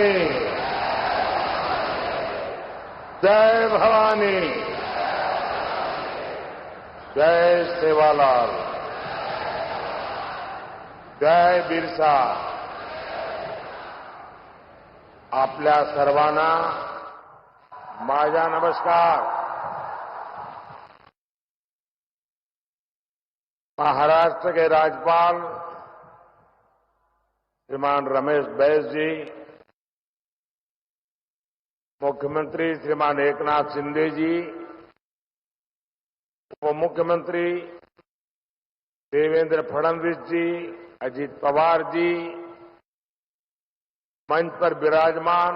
भवानी, जय भवानी, जय सेवालाल, जय बिरसा. आपल्या सर्वांना माझा नमस्कार. महाराष्ट्र के राज्यपाल श्रीमान रमेश बैस जी, मुख्यमंत्री श्रीमान एकनाथ शिंदे जी, उप मुख्यमंत्री देवेंद्र फडणवीस जी, अजित पवार जी, मंच पर विराजमान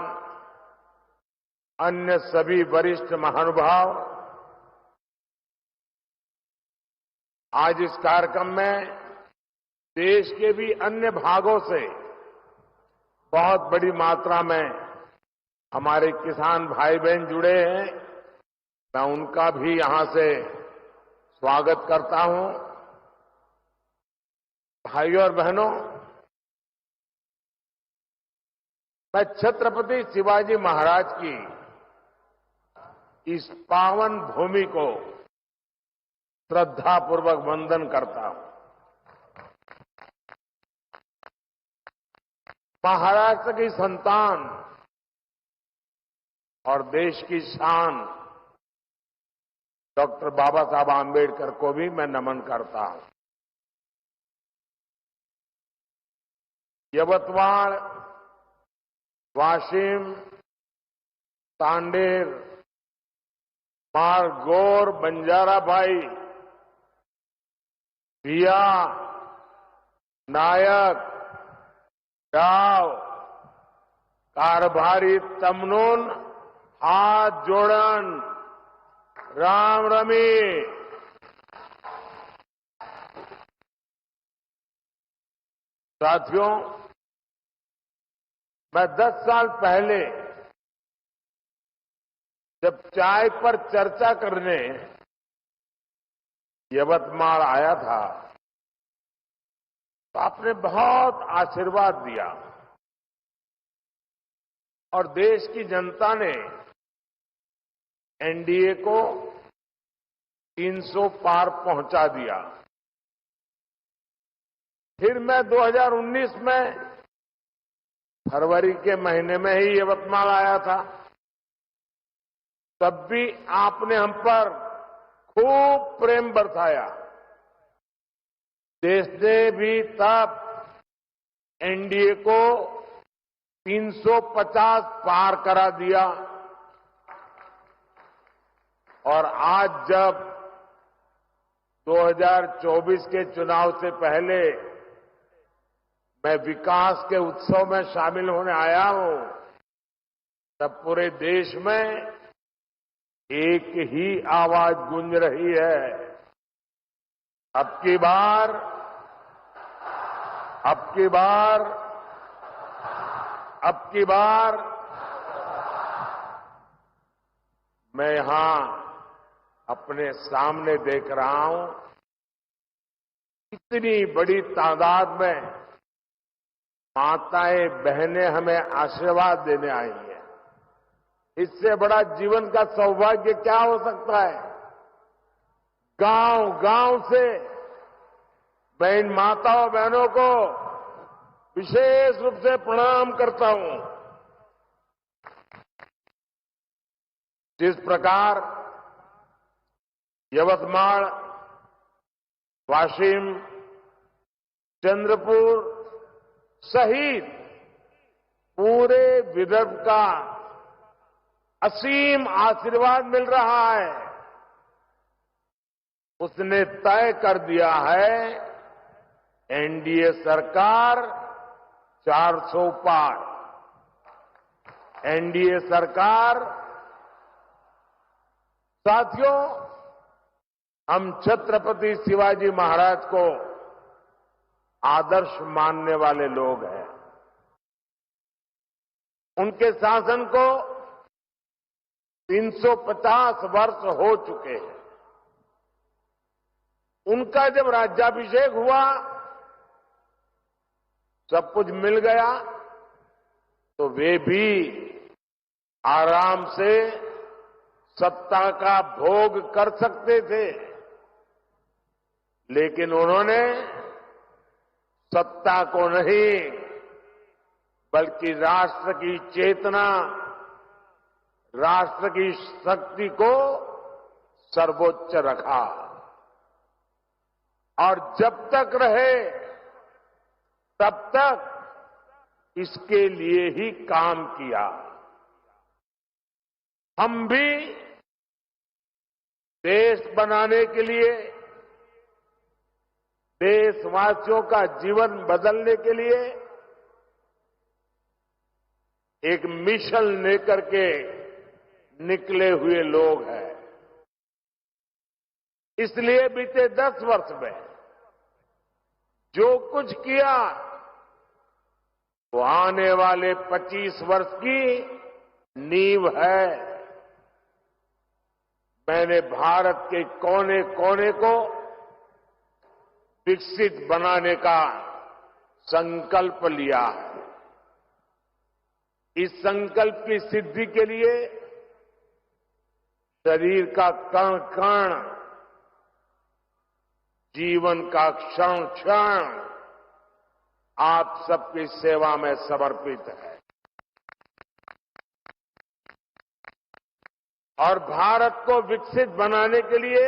अन्य सभी वरिष्ठ महानुभाव, आज इस कार्यक्रम में देश के भी अन्य भागों से बहुत बड़ी मात्रा में हमारे किसान भाई बहन जुड़े हैं. मैं उनका भी यहां से स्वागत करता हूं. भाइयों और बहनों, मैं छत्रपति शिवाजी महाराज की इस पावन भूमि को श्रद्धापूर्वक वंदन करता हूं. महाराष्ट्र की संतान और देश की शान डॉक्टर बाबा साहब आंबेडकर को भी मैं नमन करता हूं. यवतमाळ, वाशिम, तांडेर, मारगोर, बंजारा भाई, भिया, नायक, गाव, कारभारी तमनून, हाथ जोड़न, राम रमी. साथियों, मैं 10 साल पहले जब चाय पर चर्चा करने यवतमाल आया था तो आपने बहुत आशीर्वाद दिया और देश की जनता ने एनडीए को 300 पार पहुंचा दिया. फिर मैं 2019 में फरवरी के महीने में ही यवतमाल आया था. तब भी आपने हम पर खूब प्रेम बरसाया. देश ने भी तब एनडीए को 350 पार करा दिया और आज जब 2024 के चुनाव से पहले मैं विकास के उत्सव में शामिल होने आया हूं, तब पूरे देश में एक ही आवाज गूंज रही है. अब की बार मैं यहां अपने सामने देख रहा हूं, इतनी बड़ी तादाद में माताएं बहनें हमें आशीर्वाद देने आई हैं. इससे बड़ा जीवन का सौभाग्य क्या हो सकता है. गांव गांव से मैं इन माताओं बहनों को विशेष रूप से प्रणाम करता हूं. जिस प्रकार यवतमाल, वाशिम, चंद्रपुर सहित पूरे विदर्भ का असीम आशीर्वाद मिल रहा है, उसने तय कर दिया है एनडीए सरकार 400 पार. एनडीए सरकार. साथियों, हम छत्रपति शिवाजी महाराज को आदर्श मानने वाले लोग हैं. उनके शासन को 350 वर्ष हो चुके हैं. उनका जब राज्याभिषेक हुआ, सब कुछ मिल गया, तो तो वे भी आराम से सत्ता का भोग कर सकते थे, लेकिन उन्होंने सत्ता को नहीं बल्कि राष्ट्र की चेतना, राष्ट्र की शक्ति को सर्वोच्च रखा और जब तक रहे तब तक इसके लिए ही काम किया। हम भी देश बनाने के लिए, देशवासियों का जीवन बदलने के लिए एक मिशन लेकर के निकले हुए लोग हैं। इसलिए बीते 10 वर्ष में जो कुछ किया वो आने वाले 25 वर्ष की नींव है। मैंने भारत के कोने कोने को विकसित बनाने का संकल्प लिया है। इस संकल्प की सिद्धि के लिए शरीर का कण कण, जीवन का क्षण क्षण आप सबकी सेवा में समर्पित है और भारत को विकसित बनाने के लिए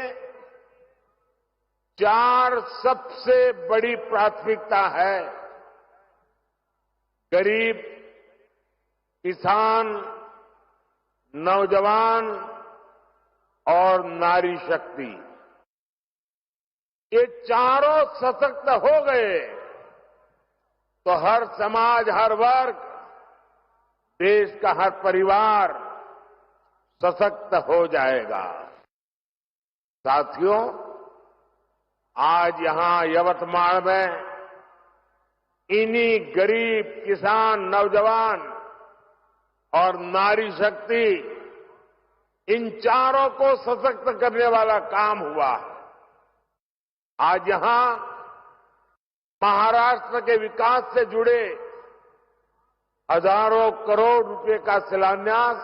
4 सबसे बड़ी प्राथमिकता है। गरीब, किसान, नौजवान और नारी शक्ति, ये चारों सशक्त हो गए तो हर समाज, हर वर्ग, देश का हर परिवार सशक्त हो जाएगा। साथियों, आज यहां यवतमाल में इन्हीं गरीब, किसान, नौजवान और नारी शक्ति, इन चारों को सशक्त करने वाला काम हुआ। आज यहां महाराष्ट्र के विकास से जुड़े हजारों करोड़ रुपए का शिलान्यास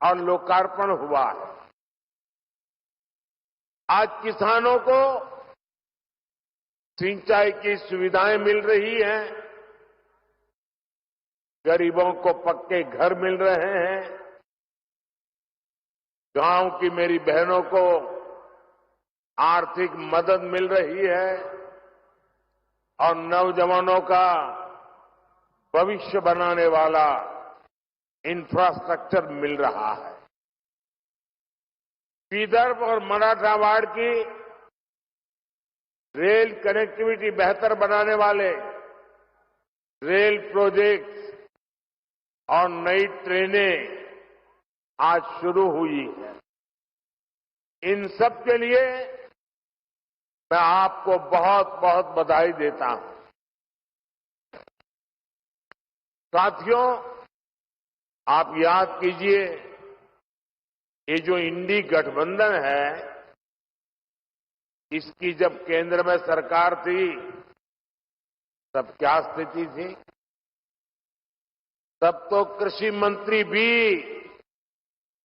और लोकार्पण हुआ है। आज किसानों को सिंचाई की सुविधाएं मिल रही हैं, गरीबों को पक्के घर मिल रहे हैं, गांव की मेरी बहनों को आर्थिक मदद मिल रही है और नौजवानों का भविष्य बनाने वाला इंफ्रास्ट्रक्चर मिल रहा है। विदर्भ और मराठवाड़ की रेल कनेक्टिविटी बेहतर बनाने वाले रेल प्रोजेक्ट्स और नई ट्रेनें आज शुरू हुई है। इन सब के लिए मैं आपको बहुत बहुत बधाई देता हूं। साथियों, आप याद कीजिए, ये जो इंडी गठबंधन है, इसकी जब केंद्र में सरकार थी तब क्या स्थिति थी? तब तो कृषि मंत्री भी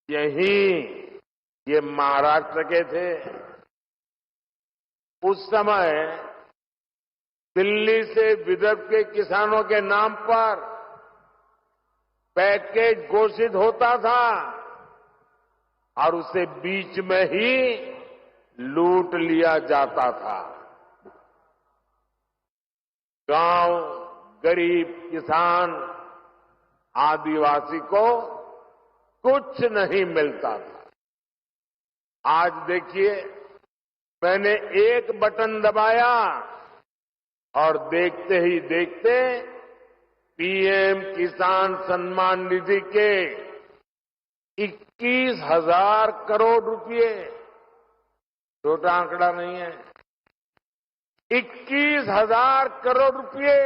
ये महाराष्ट्र के थे। उस समय दिल्ली से विदर्भ के किसानों के नाम पर पैकेज घोषित होता था और उसे बीच में ही लूट लिया जाता था। गांव, गरीब, किसान, आदिवासी को कुछ नहीं मिलता था। आज देखिए, मैंने एक बटन दबाया और देखते ही देखते पीएम किसान सम्मान निधि के 21,000 करोड़ रुपए, छोटा आंकड़ा नहीं है, 21,000 करोड़ रुपए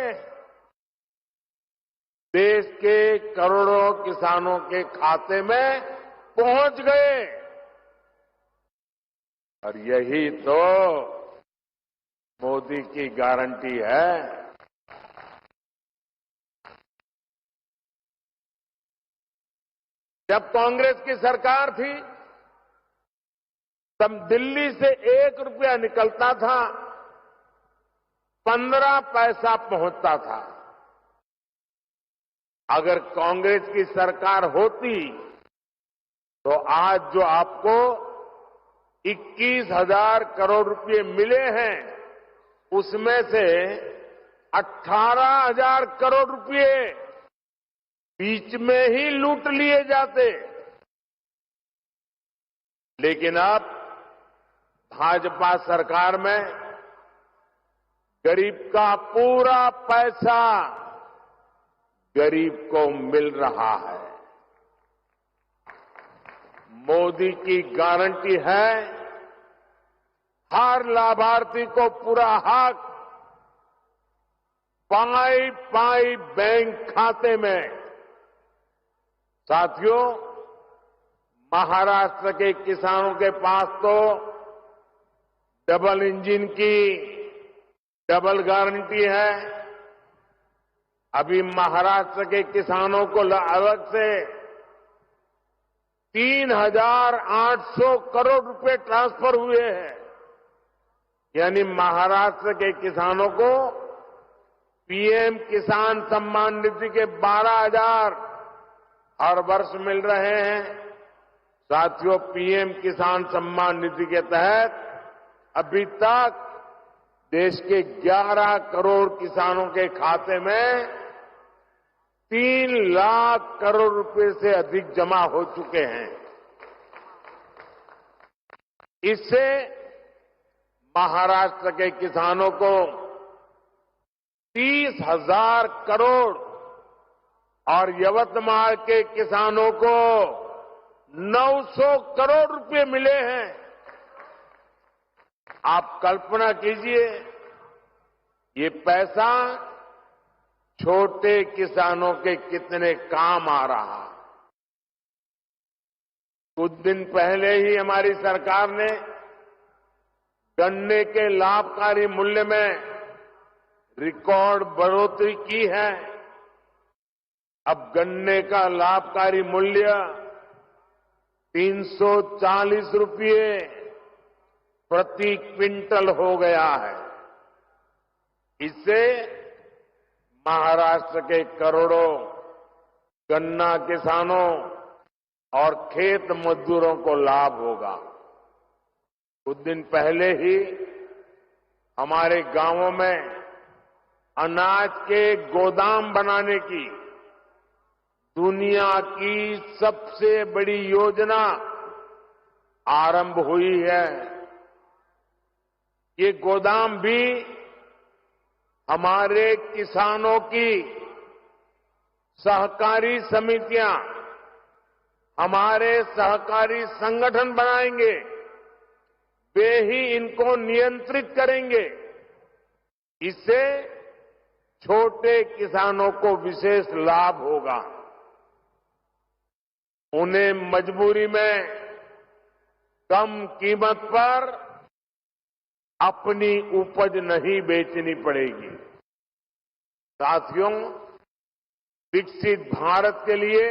देश के करोड़ों किसानों के खाते में पहुंच गए। और यही तो मोदी की गारंटी है। जब कांग्रेस की सरकार थी तब दिल्ली से 1 रुपया निकलता था 15 पैसा पहुंचता था। अगर कांग्रेस की सरकार होती तो आज जो आपको 21,000 करोड़ रुपए मिले हैं उसमें से 18,000 करोड़ रुपए बीच में ही लूट लिए जाते। लेकिन अब भाजपा सरकार में गरीब का पूरा पैसा गरीब को मिल रहा है। मोदी की गारंटी है हर लाभार्थी को पूरा हक पाई पाई बैंक खाते में। साथियों, महाराष्ट्र के किसानों के पास तो डबल इंजन की डबल गारंटी है। अभी महाराष्ट्र के किसानों को अलग से 3,800 करोड़ रुपए ट्रांसफर हुए हैं। यानी महाराष्ट्र के किसानों को पीएम किसान सम्मान निधि के 12,000 हर वर्ष मिल रहे हैं। साथियों, पीएम किसान सम्मान निधि के तहत अभी तक देश के 11 करोड़ किसानों के खाते में 3 लाख करोड़ रुपए से अधिक जमा हो चुके हैं। इससे महाराष्ट्र के किसानों को 30,000 करोड़ और यवतमाल के किसानों को 900 करोड़ रुपए मिले हैं। आप कल्पना कीजिए, ये पैसा छोटे किसानों के कितने काम आ रहा। कुछ दिन पहले ही हमारी सरकार ने गन्ने के लाभकारी मूल्य में रिकॉर्ड बढ़ोतरी की है। अब गन्ने का लाभकारी मूल्य 340 रुपये प्रति क्विंटल हो गया है। इससे महाराष्ट्र के करोड़ों गन्ना किसानों और खेत मजदूरों को लाभ होगा। कुछ दिन पहले ही हमारे गांवों में अनाज के गोदाम बनाने की दुनिया की सबसे बड़ी योजना आरंभ हुई है। ये गोदाम भी हमारे किसानों की सहकारी समितियां, हमारे सहकारी संगठन बनाएंगे। वे ही इनको नियंत्रित करेंगे। इससे छोटे किसानों को विशेष लाभ होगा। उन्हें मजबूरी में कम कीमत पर अपनी उपज नहीं बेचनी पड़ेगी। साथियों, विकसित भारत के लिए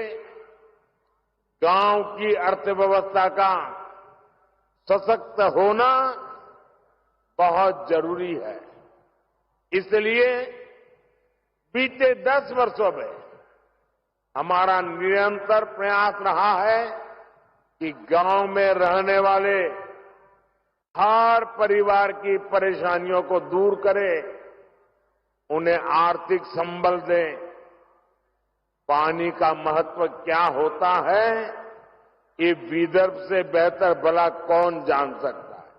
गांव की अर्थव्यवस्था का सशक्त होना बहुत जरूरी है। इसलिए बीते 10 वर्षों में हमारा निरंतर प्रयास रहा है कि गांव में रहने वाले हर परिवार की परेशानियों को दूर करें, उन्हें आर्थिक संबल दें। पानी का महत्व क्या होता है, ये विदर्भ से बेहतर भला कौन जान सकता है।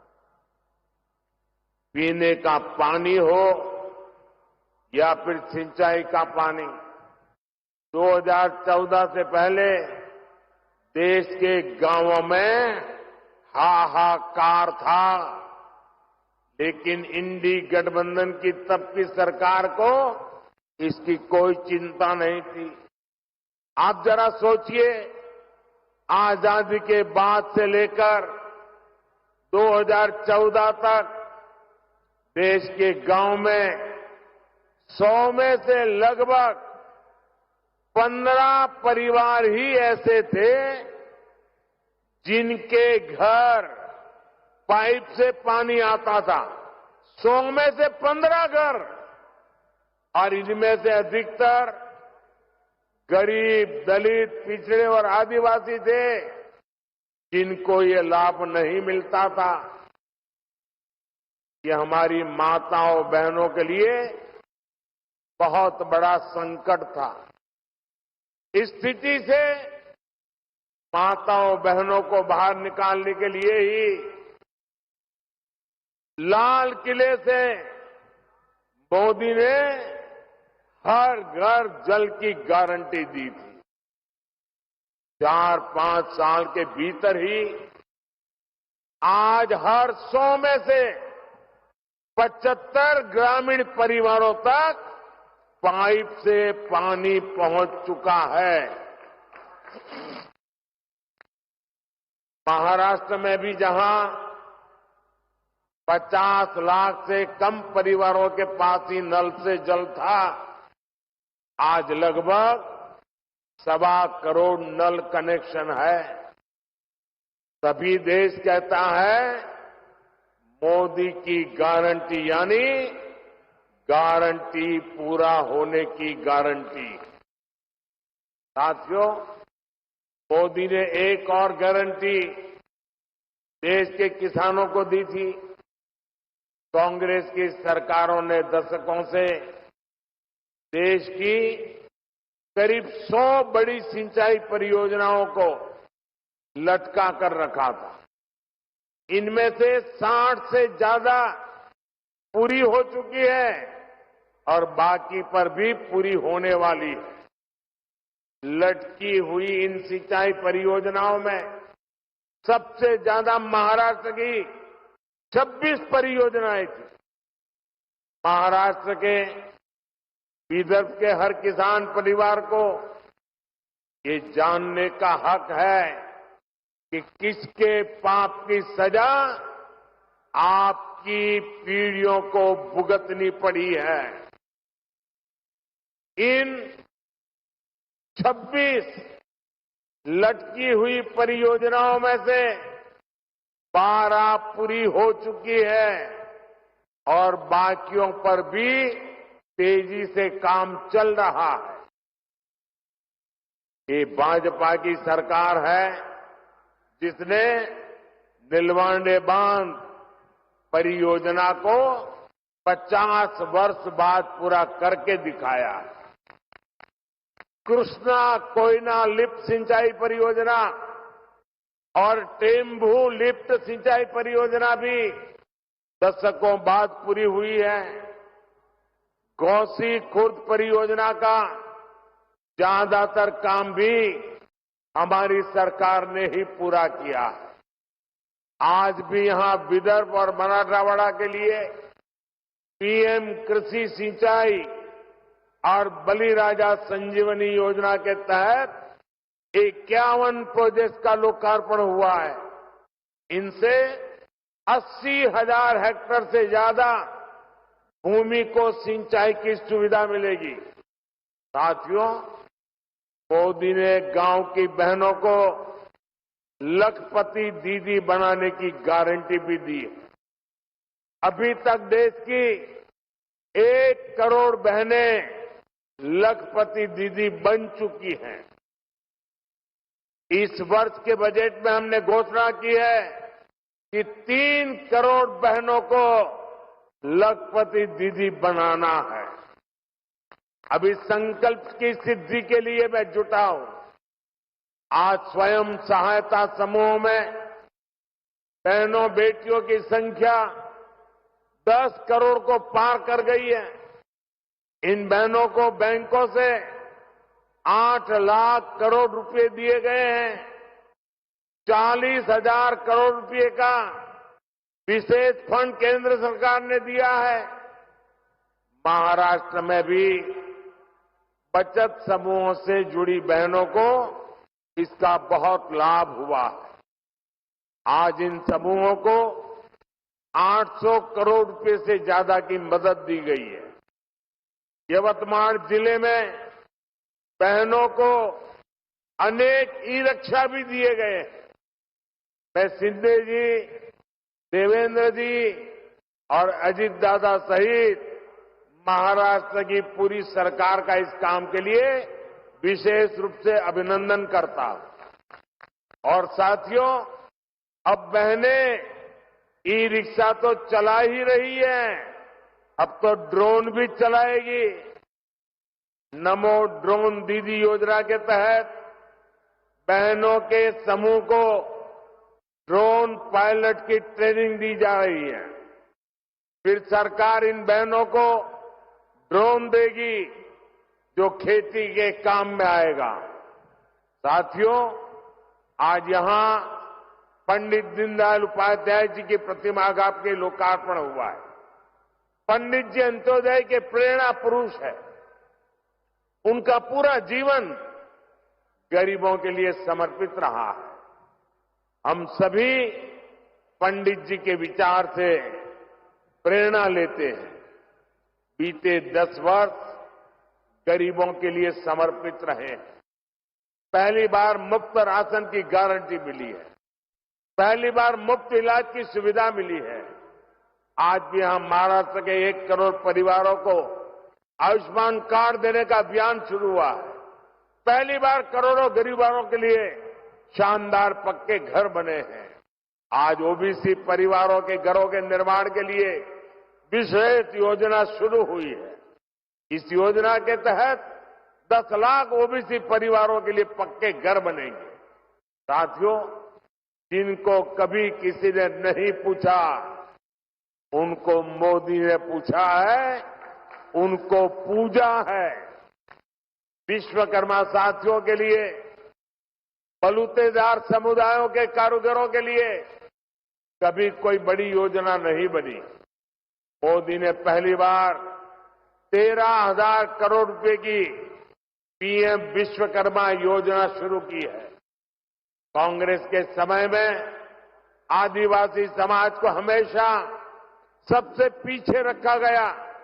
पीने का पानी हो या फिर सिंचाई का पानी, 2014 से पहले देश के गांवों में हाहाकार था। लेकिन इंडी गठबंधन की तब की सरकार को इसकी कोई चिंता नहीं थी। आप जरा सोचिए, आजादी के बाद से लेकर 2014 तक देश के गांव में 100 में से लगभग 15 परिवार ही ऐसे थे जिनके घर पाइप से पानी आता था। 100 में से 15 घर, और इनमें से अधिकतर गरीब, दलित, पिछड़े और आदिवासी थे जिनको ये लाभ नहीं मिलता था। ये हमारी माताओं बहनों के लिए बहुत बड़ा संकट था। इस स्थिति से माताओं बहनों को बाहर निकालने के लिए ही लाल किले से मोदी ने हर घर जल की गारंटी दी थी। 4-5 साल के भीतर ही आज हर 100 में से 75 ग्रामीण परिवारों तक पाइप से पानी पहुंच चुका है। महाराष्ट्र में भी जहां 50 लाख से कम परिवारों के पास ही नल से जल था, आज लगभग 1.25 करोड़ नल कनेक्शन है। तभी देश कहता है मोदी की गारंटी, यानी गारंटी पूरा होने की गारंटी। साथियों, मोदी ने एक और गारंटी देश के किसानों को दी थी। कांग्रेस की सरकारों ने दशकों से देश की करीब 100 बड़ी सिंचाई परियोजनाओं को लटका कर रखा था। इनमें से 60 से ज्यादा पूरी हो चुकी है और बाकी पर भी पूरी होने वाली है। लटकी हुई इन सिंचाई परियोजनाओं में सबसे ज्यादा महाराष्ट्र की 26 परियोजनाएं थी। महाराष्ट्र के विदर्भ के हर किसान परिवार को ये जानने का हक है कि किसके पाप की सजा आपकी पीढ़ियों को भुगतनी पड़ी है। इन 26 लटकी हुई परियोजनाओं में से 12 पूरी हो चुकी है और बाकियों पर भी तेजी से काम चल रहा है। ये भाजपा की सरकार है जिसने नीलवांडे बांध परियोजना को 50 वर्ष बाद पूरा करके दिखाया। कृष्णा कोयना लिफ्ट सिंचाई परियोजना और टेम्बू लिफ्ट सिंचाई परियोजना भी दशकों बाद पूरी हुई है। गौसी खुर्द परियोजना का ज्यादातर काम भी हमारी सरकार ने ही पूरा किया है। आज भी यहां विदर्भ और मराठवाड़ा के लिए पीएम कृषि सिंचाई और बलिराजा संजीवनी योजना के तहत 51 प्रोजेक्ट का लोकार्पण हुआ है। इनसे 80,000 हेक्टेयर से ज्यादा भूमि को सिंचाई की सुविधा मिलेगी। साथियों, मोदी ने गांव की बहनों को लखपति दीदी बनाने की गारंटी भी दी है। अभी तक देश की 1 करोड़ बहनें लखपति दीदी बन चुकी हैं। इस वर्ष के बजट में हमने घोषणा की है कि 3 करोड़ बहनों को लखपति दीदी बनाना है। अभी संकल्प की सिद्धि के लिए मैं जुटा हूं। आज स्वयं सहायता समूहों में बहनों बेटियों की संख्या 10 करोड़ को पार कर गई है। इन बहनों को बैंकों से 8 लाख करोड़ रुपए दिए गए हैं। 40,000 करोड़ रुपए का विशेष फंड केंद्र सरकार ने दिया है। महाराष्ट्र में भी बचत समूहों से जुड़ी बहनों को इसका बहुत लाभ हुआ है। आज इन समूहों को 800 करोड़ रुपए से ज्यादा की मदद दी गई है। यवतमाल जिले में बहनों को अनेक ई-रिक्शा भी दिए गए हैं। मैं शिंदे जी, देवेंद्र जी और अजीत दादा सहित महाराष्ट्र की पूरी सरकार का इस काम के लिए विशेष रूप से अभिनंदन करता हूं। और साथियों, अब बहनें ई-रिक्शा तो चला ही रही है, अब तो ड्रोन भी चलाएगी। नमो ड्रोन दीदी योजना के तहत बहनों के समूह को ड्रोन पायलट की ट्रेनिंग दी जा रही है। फिर सरकार इन बहनों को ड्रोन देगी जो खेती के काम में आएगा। साथियों, आज यहां पंडित दीनदयाल उपाध्याय जी की प्रतिमा का आपके लोकार्पण हुआ है। पंडित जी अंत्योदय के प्रेरणा पुरुष है। उनका पूरा जीवन गरीबों के लिए समर्पित रहा है। हम सभी पंडित जी के विचार से प्रेरणा लेते हैं। बीते 10 वर्ष गरीबों के लिए समर्पित रहे हैं। पहली बार मुफ्त राशन की गारंटी मिली है। पहली बार मुफ्त इलाज की सुविधा मिली है। आज भी हम महाराष्ट्र के 1 करोड़ परिवारों को आयुष्मान कार्ड देने का अभियान शुरू हुआ है। पहली बार करोड़ों गरीबों के लिए शानदार पक्के घर बने हैं। आज ओबीसी परिवारों के घरों के निर्माण के लिए विशेष योजना शुरू हुई है। इस योजना के तहत 10 लाख ओबीसी परिवारों के लिए पक्के घर बनेंगे। साथियों, जिनको कभी किसी ने नहीं पूछा, उनको मोदी ने पूछा है, उनको पूजा है। विश्वकर्मा साथियों के लिए, बलूतेदार समुदायों के कारीगरों के लिए कभी कोई बड़ी योजना नहीं बनी। मोदी ने पहली बार 13,000 करोड़ रुपए की पीएम विश्वकर्मा योजना शुरू की है। कांग्रेस के समय में आदिवासी समाज को हमेशा सबसे पीछे रखा गया,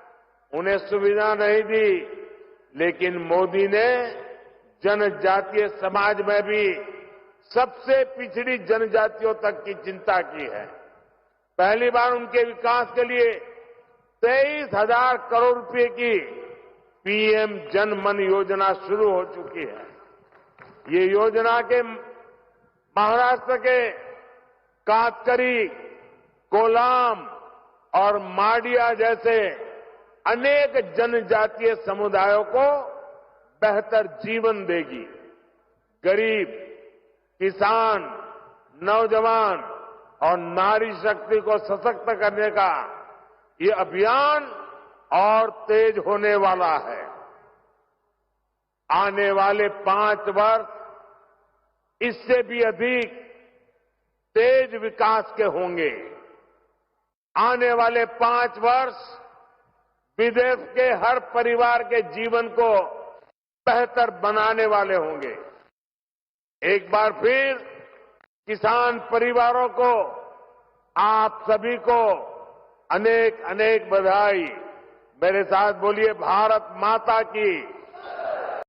उन्हें सुविधा नहीं दी। लेकिन मोदी ने जनजातीय समाज में भी सबसे पिछड़ी जनजातियों तक की चिंता की है। पहली बार उनके विकास के लिए 23,000 करोड़ रुपए की पीएम जन मन योजना शुरू हो चुकी है। ये योजना के महाराष्ट्र के कातकरी, कोलाम और माडिया जैसे अनेक जनजातीय समुदायों को बेहतर जीवन देगी। गरीब, किसान, नौजवान और नारी शक्ति को सशक्त करने का ये अभियान और तेज होने वाला है। आने वाले 5 वर्ष इससे भी अधिक तेज विकास के होंगे। आने वाले 5 वर्ष विदेश के हर परिवार के जीवन को बेहतर बनाने वाले होंगे। एक बार फिर किसान परिवारों को, आप सभी को अनेक अनेक बधाई। मेरे साथ बोलिए, भारत माता की